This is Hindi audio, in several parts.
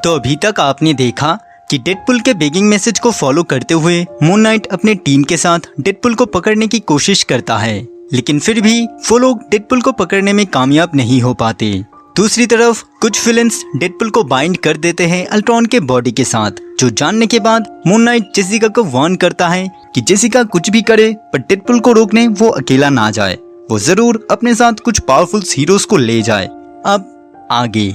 तो अभी तक आपने देखा कि डेडपुल के बेगिंग मैसेज को फॉलो करते हुए मून नाइट अपने टीम के साथ डेडपुल को पकड़ने की कोशिश करता है, लेकिन फिर भी वो लोग डेडपुल को पकड़ने में कामयाब नहीं हो पाते। दूसरी तरफ कुछ विलेंस डेडपुल को बाइंड कर देते हैं अल्ट्रॉन के बॉडी के साथ, जो जानने के बाद मून नाइट जेसिका को वार्न करता है कि जेसिका कुछ भी करे पर डेडपुल को रोकने वो अकेला ना जाए, वो जरूर अपने साथ कुछ पावरफुल हीरोज को ले जाए। अब आगे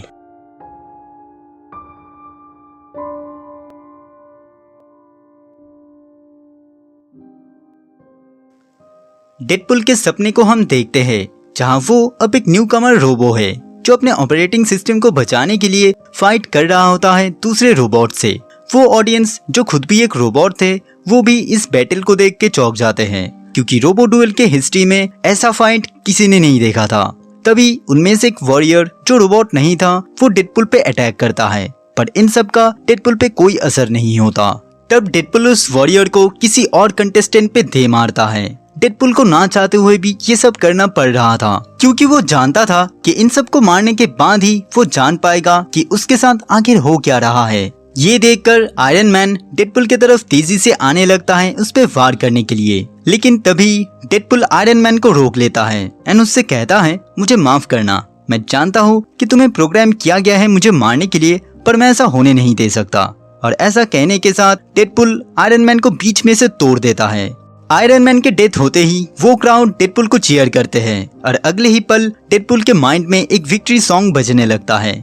डेडपुल के सपने को हम देखते हैं, जहां वो अब एक न्यू कमर रोबो है जो अपने ऑपरेटिंग सिस्टम को बचाने के लिए फाइट कर रहा होता है दूसरे रोबोट से। वो ऑडियंस जो खुद भी एक रोबोट थे, वो भी इस बैटल को देख के चौंक जाते हैं, क्योंकि रोबो डुएल के हिस्ट्री में ऐसा फाइट किसी ने नहीं देखा था। तभी उनमें से एक वॉरियर जो रोबोट नहीं था, वो डेडपुल पे अटैक करता है, पर इन सब का डेडपुल पे कोई असर नहीं होता। तब डेडपुल उस वॉरियर को किसी और कंटेस्टेंट पे दे मारता है। डेडपुल को ना चाहते हुए भी ये सब करना पड़ रहा था, क्योंकि वो जानता था कि इन सब को मारने के बाद ही वो जान पाएगा कि उसके साथ आखिर हो क्या रहा है। ये देखकर आयरन मैन डेडपुल की तरफ तेजी से आने लगता है उस पे वार करने के लिए, लेकिन तभी डेडपुल आयरन मैन को रोक लेता है एंड उससे कहता है, मुझे माफ करना, मैं जानता हूँ कि तुम्हें प्रोग्राम किया गया है मुझे मारने के लिए, पर मैं ऐसा होने नहीं दे सकता। और ऐसा कहने के साथ डेडपुल आयरन मैन को बीच में से तोड़ देता है। आयरन मैन के डेथ होते ही वो क्राउड डेडपुल को चीयर करते हैं और अगले ही पल डेडपुल के माइंड में एक विक्ट्री सॉन्ग बजने लगता है।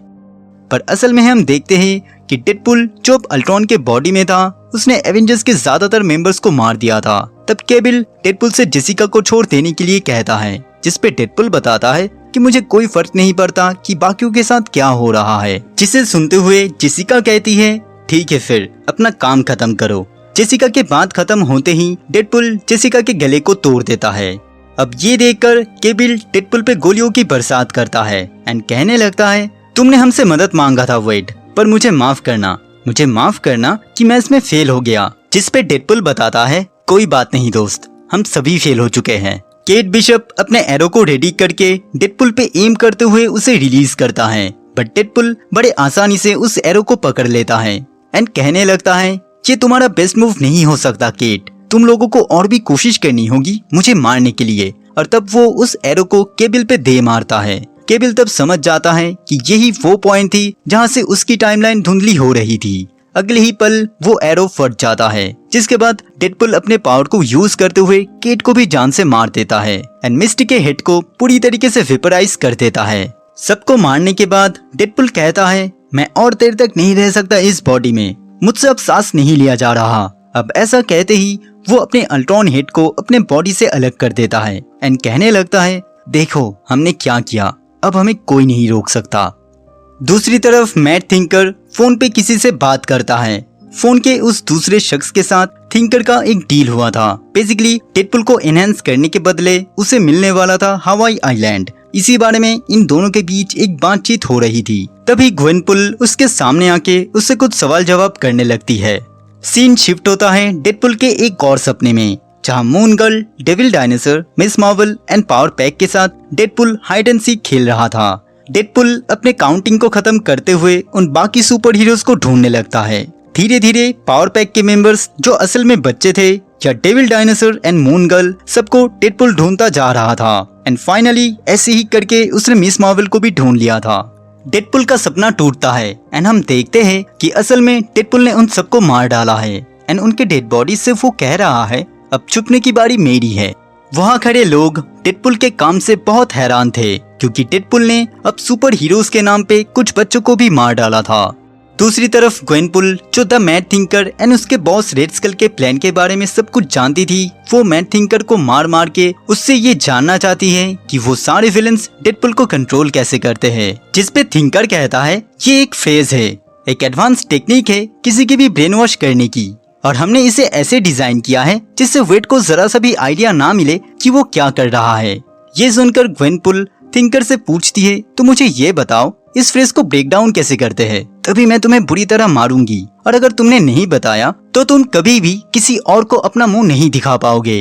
पर असल में हम देखते हैं कि डेडपुल जो अल्ट्रॉन के बॉडी में था, उसने एवेंजर्स के ज्यादातर मेंबर्स को मार दिया था। तब केबिल डेडपुल से जेसिका को छोड़ देने के लिए कहता है, जिसपे डेडपुल बताता है कि मुझे कोई फर्क नहीं पड़ता कि बाकियों के साथ क्या हो रहा है। जिसे सुनते हुए जेसिका कहती है, ठीक है फिर अपना काम खत्म करो। जेसिका के बात खत्म होते ही डेडपुल जेसिका के गले को तोड़ देता है। अब ये देखकर केबिल डेडपुल पे गोलियों की बरसात करता है एंड कहने लगता है, तुमने हमसे मदद मांगा था वेड, पर मुझे माफ करना कि मैं इसमें फेल हो गया। जिस पे डेडपुल बताता है, कोई बात नहीं दोस्त, हम सभी फेल हो चुके हैं। केट बिशप अपने एरो को रेडी करके डेडपुल पे एम करते हुए उसे रिलीज करता है, बट डेडपुल बड़े आसानी से उस एरो को पकड़ लेता है एंड कहने लगता है, ये तुम्हारा बेस्ट मूव नहीं हो सकता केट, तुम लोगों को और भी कोशिश करनी होगी मुझे मारने के लिए। और तब वो उस एरो को केबिल पे दे मारता है। केबिल तब समझ जाता है कि यही वो पॉइंट थी जहाँ से उसकी टाइमलाइन धुंधली हो रही थी। अगले ही पल वो एरो फट जाता है, जिसके बाद डेडपुल अपने पावर को यूज करते हुए केट को भी जान से मार देता है एंड मिस्टी के हेड को पूरी तरीके से वेपराइज कर देता है। सबको मारने के बाद डेडपुल कहता है, मैं और देर तक नहीं रह सकता इस बॉडी में, मुझसे अब सांस नहीं लिया जा रहा। अब ऐसा कहते ही वो अपने अल्ट्रॉन हेड को अपने बॉडी से अलग कर देता है एंड कहने लगता है, देखो हमने क्या किया, अब हमें कोई नहीं रोक सकता। दूसरी तरफ मैट थिंकर फोन पे किसी से बात करता है। फोन के उस दूसरे शख्स के साथ थिंकर का एक डील हुआ था। बेसिकली डेडपुल को एनहांस करने के बदले उसे मिलने वाला था हवाई आइलैंड। इसी बारे में इन दोनों के बीच एक बातचीत हो रही थी। तभी ग्वेनपुल उसके सामने आके उससे कुछ सवाल जवाब करने लगती है। सीन शिफ्ट होता है डेडपुल के एक और सपने में, जहां moon girl, devil dinosaur, miss Marvel and power pack के साथ डेडपुल हाइड एंड सीक खेल रहा था। डेडपुल अपने काउंटिंग को खत्म करते हुए उन बाकी सुपर हीरोज को ढूंढने लगता है। धीरे धीरे पावर पैक के मेंबर्स जो असल में बच्चे थे या devil dinosaur and moon girl, सबको डेडपुल ढूंढता जा रहा था एंड फाइनली ऐसे ही करके उसने मिस मार्वल को भी ढूंढ लिया था। डेडपुल का सपना टूटता है एंड हम देखते हैं कि असल में डेडपुल ने उन सबको मार डाला है एंड उनके डेड बॉडी से वो कह रहा है, अब छुपने की बारी मेरी है। वहाँ खड़े लोग डेडपुल के काम से बहुत हैरान थे, क्योंकि डेडपुल ने अब सुपर हीरोज के नाम पे कुछ बच्चों को भी मार डाला था। दूसरी तरफ ग्वेनपुल जो द मैड थिंकर एंड उसके बॉस रेड स्कल के प्लान के बारे में सब कुछ जानती थी, वो मैड थिंकर को मार मार के उससे ये जानना चाहती है कि वो सारे विलेंस डेडपुल को कंट्रोल कैसे करते हैं। जिसपे थिंकर कहता है, ये एक फेज है, एक एडवांस टेक्निक है किसी की भी ब्रेन वॉश करने की, और हमने इसे ऐसे डिजाइन किया है जिससे वेड को जरा सा भी आइडिया ना मिले कि वो क्या कर रहा है। ये सुनकर ग्वेनपुल थिंकर से पूछती है, तो मुझे ये बताओ इस फ्रेज को ब्रेक डाउन कैसे करते हैं, तभी मैं तुम्हें बुरी तरह मारूंगी, और अगर तुमने नहीं बताया तो तुम कभी भी किसी और को अपना मुंह नहीं दिखा पाओगे।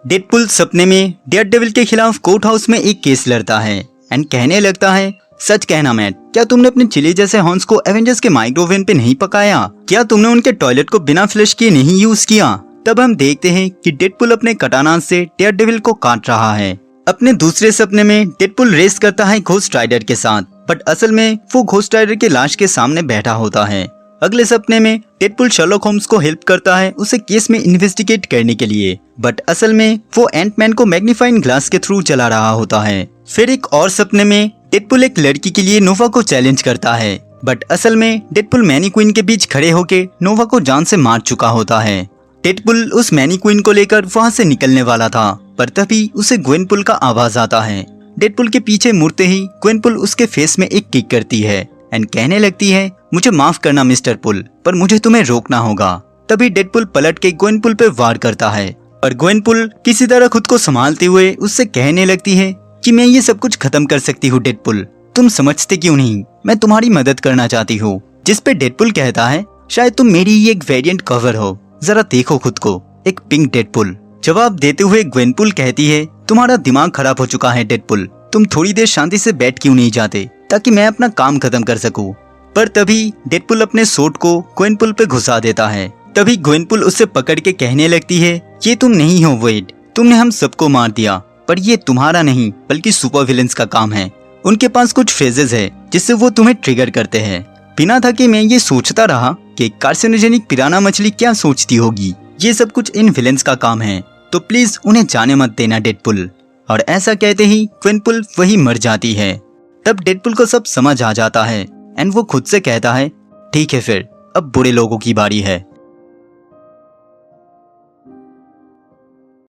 डेडपुल सपने में डेयरडेविल के खिलाफ कोर्ट हाउस में एक केस लड़ता है एंड कहने लगता है, सच कहना मैट, क्या तुमने अपने चिली जैसे हॉर्न्स को एवेंजर्स के माइक्रोवेव पे नहीं पकाया? क्या तुमने उनके टॉयलेट को बिना फ्लश किए नहीं यूज किया? तब हम देखते हैं कि डेडपुल अपने कटाना से डेयरडेविल को काट रहा है। अपने दूसरे सपने में डेडपुल रेस करता है घोस्ट राइडर के साथ, बट असल में वो घोस्ट राइडर के लाश के सामने बैठा होता है। अगले सपने में डेडपुल शर्लॉक होम्स को हेल्प करता है उसे केस में इन्वेस्टिगेट करने के लिए, बट असल में वो एंटमैन को मैग्नीफाइंग ग्लास के थ्रू चला रहा होता है। फिर एक और सपने में डेडपुल एक लड़की के लिए नोवा को चैलेंज करता है, बट असल में डेडपुल मैनीक्वीन के बीच खड़े होके नोवा को जान से मार चुका होता है। डेडपुल उस मैनीक्वीन को लेकर वहाँ से निकलने वाला था, पर तभी उसे ग्वेनपुल का आवाज आता है। डेडपुल के पीछे मुड़ते ही ग्वेनपुल उसके फेस में एक किक करती है एंड कहने लगती है, मुझे माफ करना मिस्टर पुल, पर मुझे तुम्हें रोकना होगा। तभी डेडपुल पलट के ग्वेनपुल पे वार करता है और ग्वेनपुल किसी तरह खुद को संभालते हुए उससे कहने लगती है कि मैं ये सब कुछ खत्म कर सकती हूँ डेडपुल, तुम समझते क्यों नहीं, मैं तुम्हारी मदद करना चाहती हूँ। जिस पे डेडपुल कहता है, शायद तुम मेरी ही एक वेरिएंट कवर हो, जरा देखो खुद को, एक पिंक डेडपुल। जवाब देते हुए ग्वेनपुल कहती है, तुम्हारा दिमाग खराब हो चुका है डेडपुल, तुम थोड़ी देर शांति से बैठ क्यों नहीं जाते ताकि मैं अपना काम खत्म कर सकूं। पर तभी डेडपुल अपने सोट को ग्वेनपुल पे घुसा देता है। तभी ग्वेनपुल उससे पकड़ के कहने लगती है, ये तुम नहीं हो वेड, तुमने हम सबको मार दिया, पर ये तुम्हारा नहीं बल्कि सुपर विलेंस का काम है। उनके पास कुछ फ्रेजेस है जिससे वो तुम्हें ट्रिगर करते हैं। बिना थके मैं ये सोचता रहा कि कार्सिनोजेनिक पिराना मछली क्या सोचती होगी। ये सब कुछ इन विलेंस का काम है, तो प्लीज उन्हें जाने मत देना डेडपुल। और ऐसा कहते ही ग्वेनपुल वही मर जाती है। तब डेडपुल को सब समझ आ जाता है एंड वो खुद से कहता है, ठीक है फिर अब बुरे लोगों की बारी है।